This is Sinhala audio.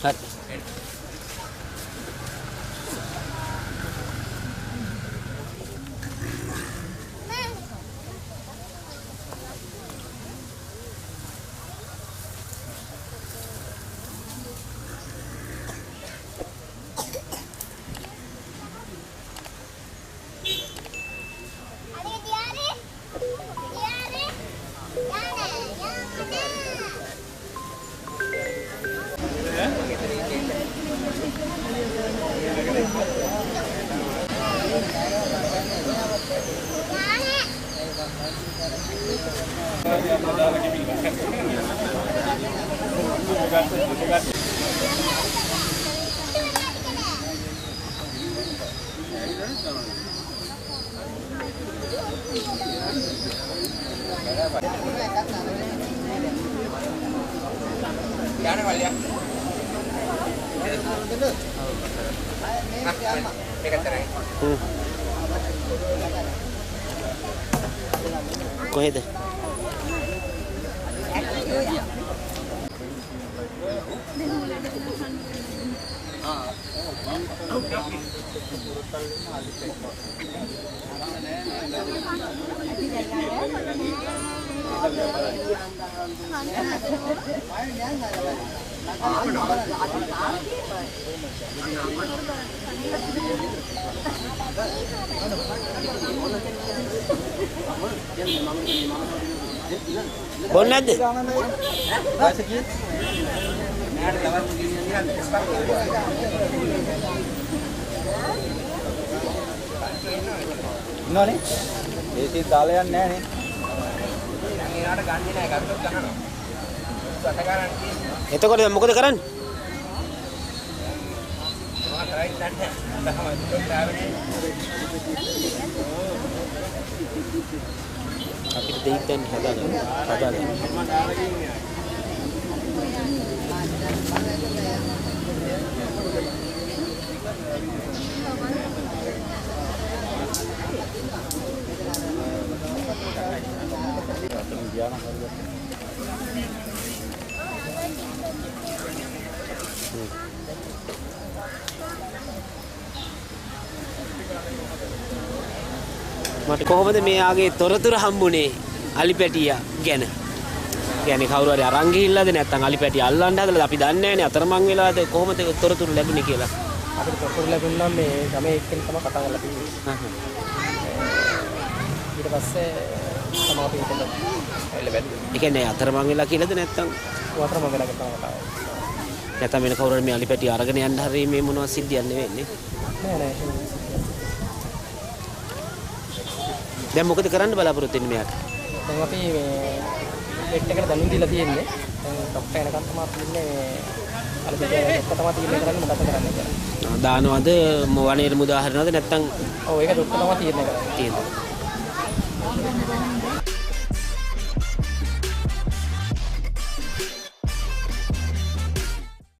හරි. කොහෙද? බොන්නේ නැද්ද? නෝනේ ඒකේ දාලා යන්නේ නැහැ නේ. දැන් ඒකට ගන්නේ නැහැ ගත්තොත් ගන්නවා. වට ගන්න තියෙන්නේ. එතකොට මොකද කරන්නේ? මොකක් කරයිද නැහැ. තමයි දුක් ආවනේ. අපිට දෙයින් හදාගන්න. මම දාලා ඉන්නේ. මට කොහොමද මෙයාගේ තොරතුරු හම්බුනේ අලිපැටියා ගැන? කියන්නේ කවුරු හරි අරන් ගිහිල්ලාද නැත්නම් අලිපැටිය අල්ලන්න හදලාද අපි දන්නේ නැහැනේ අතරමං වෙලාද කොහොමද තොරතුරු ලැබුණේ කියලා. අපිට තොරතුරු ලැබුණා මේ ගමේ එක්කෙනෙක් තමයි කතා කරලා තිබුණේ. ඊට පස්සේ තමයි අපි හිතලා එළ බැලුවේ. ඒ කියන්නේ අතරමං වෙලා කියලාද නැත්නම් වතරම වෙලා කතා කරා. නැත්නම් වෙන කවුරු හරි මේ අලිපැටිය අරගෙන යන්න හරි මේ මොනවද සිද්ධියක් නෙවෙන්නේ. නෑ නෑ. දැන් මොකද කරන්න බලාපොරොත්තු වෙන්නේ මෙයාට? දැන් අපි මේ පෙට් එකට දැනුම් දීලා තියෙන්නේ. දැන් ડોක්ටර් එනකන් තමයි අපි ඉන්නේ මේ අලිපැටිය ડોක්ටර් තමයි තීරණය කරන්නේ මොකක්ද කරන්න කියලා. දානවද වනයේට මුදා හරිනවද නැත්නම් ඔව් ඒක ડોක්ටර් තමයි තීරණය කරන්නේ. තියෙනවා.